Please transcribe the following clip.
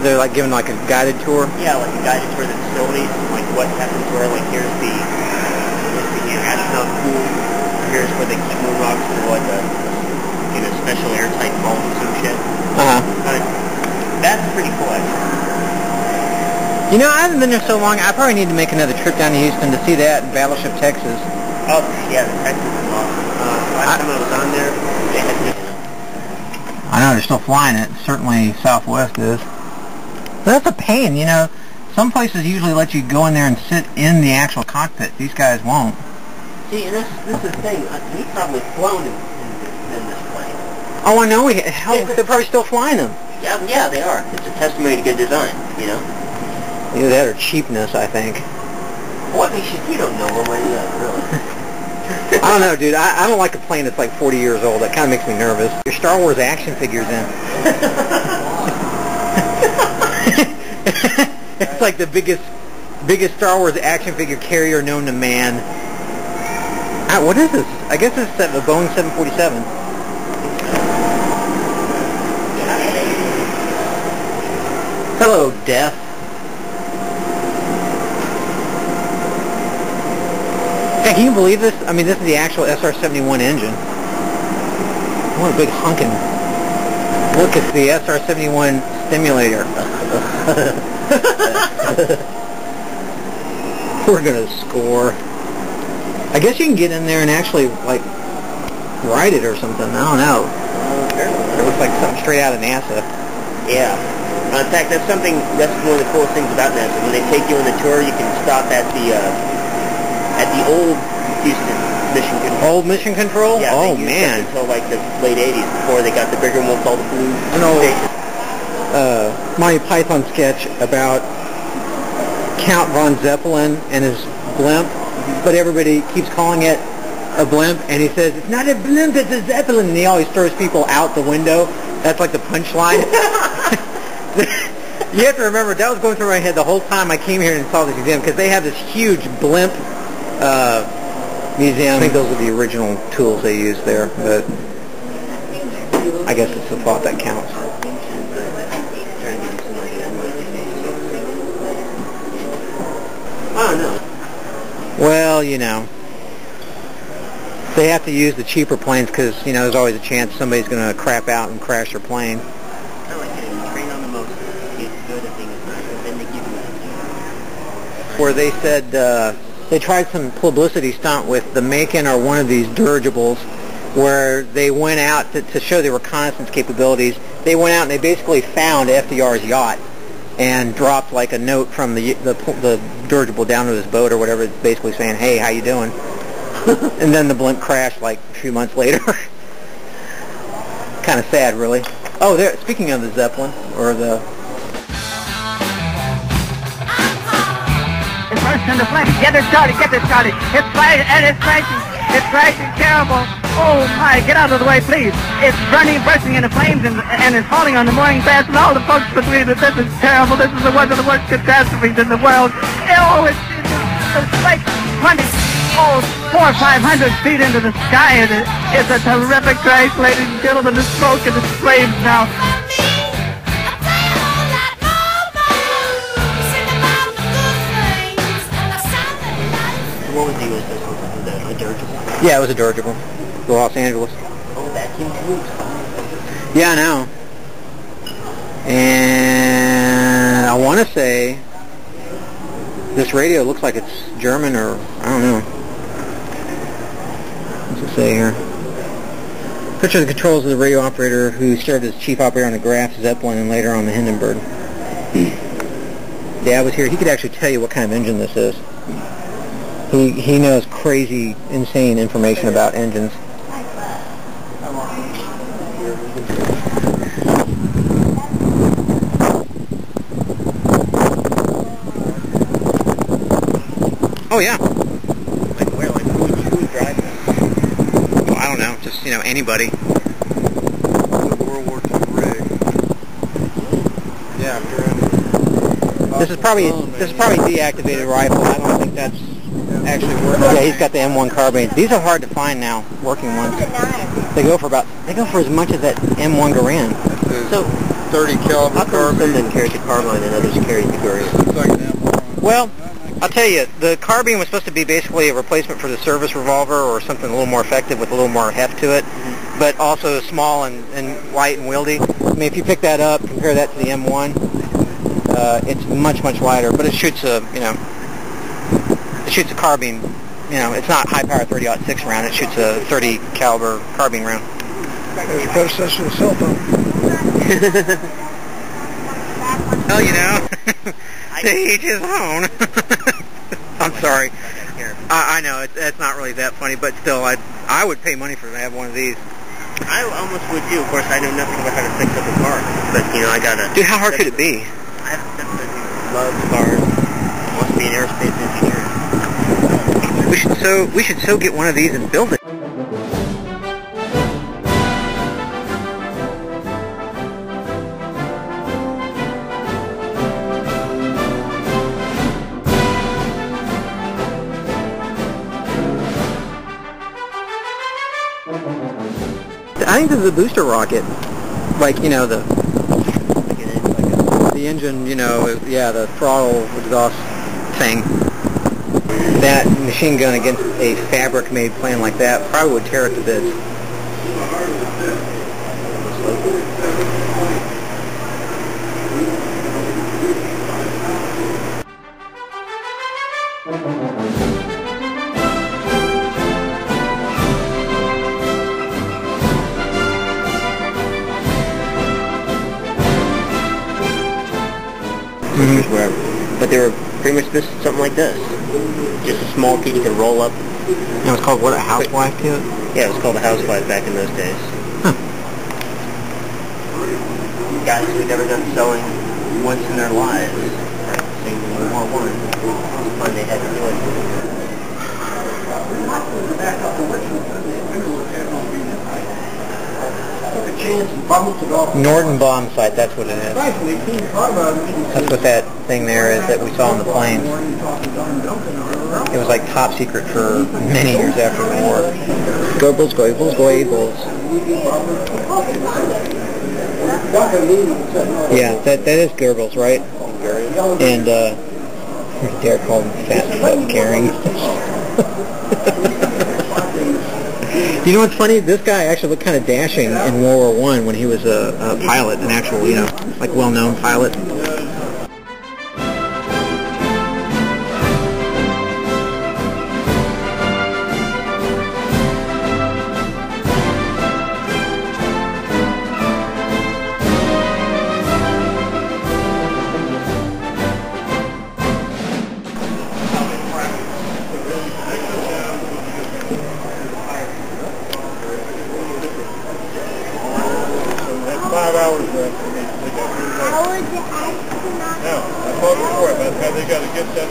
they're like giving like a guided tour? Yeah, like a guided tour of the facilities, like what happens where, like here's the astronaut pool, here's where they keep moon rocks for what special airtight vault and some shit. That's pretty cool, actually. You know, I haven't been there so long. I probably need to make another trip down to Houston to see that in Battleship Texas. Oh, yeah, the Texas is awesome. Last time I was on there, they had me. I know, they're still flying it. Certainly Southwest is. But that's a pain, you know. Some places usually let you go in there and sit in the actual cockpit. These guys won't. See, and this is the thing. We've probably flown in this plane. Oh, I know. Hell, they're probably still flying them. Yeah, they are. It's a testimony to good design, you know? Either that or cheapness, I think. What makes you don't know one way or the other, really? I don't know, dude. I don't like a plane that's like 40 years old. That kind of makes me nervous. Your Star Wars action figures in. It's like the biggest Star Wars action figure carrier known to man. What is this? I guess this is a Boeing 747. Hello, Death. Hey, can you believe this? I mean, this is the actual SR-71 engine. What a big hunkin'. Look, it's the SR-71 stimulator. We're gonna score. I guess you can get in there and actually, like, ride it or something. I don't know. It looks like something straight out of NASA. Yeah. In fact, that's one of the coolest things about NASA. When they take you on the tour, you can stop at the old Houston mission control. Old mission control? Yeah, oh, man. Until like the late 80s, before they got the bigger one called the Blue Station. Monty Python sketch about Count von Zeppelin and his blimp, but everybody keeps calling it a blimp, and he says, it's not a blimp, it's a Zeppelin, and he always throws people out the window. That's like the punchline. You have to remember, that was going through my head the whole time I came here and saw this museum, because they have this huge blimp museum. I think those are the original tools they used there, but I guess it's the thought that counts. I don't know. Well, you know, they have to use the cheaper planes because, you know, there's always a chance somebody's going to crap out and crash their plane. I like it. You train on the most. It's good at being a sniper, then they give you that. Where they said they tried some publicity stunt with the Macon or one of these dirigibles where they went out to show their reconnaissance capabilities. They went out and they basically found FDR's yacht and dropped like a note from the dirigible down to his boat or whatever, basically saying, hey, how you doing? And then the blimp crashed like a few months later. Kind of sad, really. Oh, there. Speaking of the Zeppelin, or the... First in the flames. Get it started. It's fighting and it's crashing. It's crashing terrible. Oh my, get out of the way, please. It's burning, bursting into flames, and it's falling on the mooring mast and all the folks between it. This is terrible. This is one of the worst catastrophes in the world. Oh, it's like 400 or 500 feet into the sky, and it's a terrific crash, ladies and gentlemen. The smoke and the flames now. What was the USS? A dirigible? Yeah, it was a dirigible. The Los Angeles. Oh, that seems loose. Yeah, I know. And I want to say this radio looks like it's German, or I don't know. What's it say here? Picture the controls of the radio operator who served as chief operator on the Graf Zeppelin and later on the Hindenburg. Dad was here. He could actually tell you what kind of engine this is. He knows crazy, insane information about engines. Oh yeah. Like where? Like who would drive that? Well, I don't know. Just, you know, anybody. World War II rig. Yeah. This is probably deactivated rifle. I don't think that's actually working. Yeah, he's got the M1 carbine. These are hard to find now, working ones. They go for as much as that M1 Garand. So 30 caliber How come carbine. some men carried the carbine and others carried the Gurion? Looks like an M1. Well, I'll tell you, the carbine was supposed to be basically a replacement for the service revolver or something a little more effective with a little more heft to it, but also small and light and wieldy. I mean, if you pick that up, compare that to the M1, it's much, much lighter, but it shoots a carbine. You know, it's not high-power 30-06 round. It shoots a 30 caliber carbine round. There's a predecessor to the seldom. Well, you know, to each his own. I'm sorry. I know it's not really that funny, but still, I would pay money for to have one of these. I almost would too. Of course, I know nothing about how to fix up a car, but you know, I gotta. Dude, how hard could it be? I have a stepson who loves cars, wants to be an aerospace engineer. We should so get one of these and build it. I think this is a booster rocket, like, you know, the engine, you know, yeah, the throttle exhaust thing. That machine gun against a fabric-made plane like that probably would tear it to bits. Wherever. But they were pretty much this, something like this. Just a small kit you could roll up. It was called, what, a housewife kit? Yeah, it was called a housewife back in those days. Huh. Guys who had never done sewing once in their lives. Same in World War I. It was fun, they had to do it. Norden bomb sight, that's what it is. That's what that thing there is that we saw on the planes. It was like top secret for many years after the war. Goebbels, Goebbels, Goebbels. Yeah, that is Goebbels, right? And Derek called him fat butt carrying. You know what's funny? This guy actually looked kind of dashing in World War I when he was a pilot, an actual, you know, like well-known pilot. Now, I thought before, that's how they got to get that.